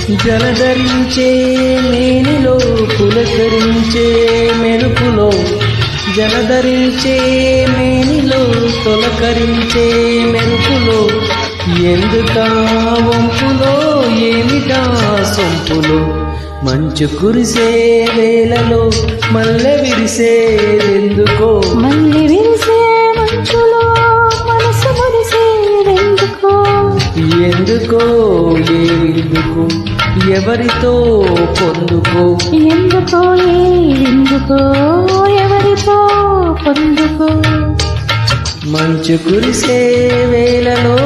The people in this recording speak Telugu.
జలధరించే మేనిలో పులకరించే మెరుపులో, జలధరించే మేనిలో తొలకరించే మెరుపులో, ఎందుకా వంపులో ఏమిటా సొంపులో, మంచు కురిసే వేళలో మల్లె విరిసేదెందుకో, మళ్ళీ విరిసే మంచులో మనసు మురిసేదెందుకో, ఎందుకో ఏవిందుకు ఎవరితో పొందుకో, ఎందుకో ఎందుకో ఎవరితో పొందుకో, మంచు కురిసే వేళలో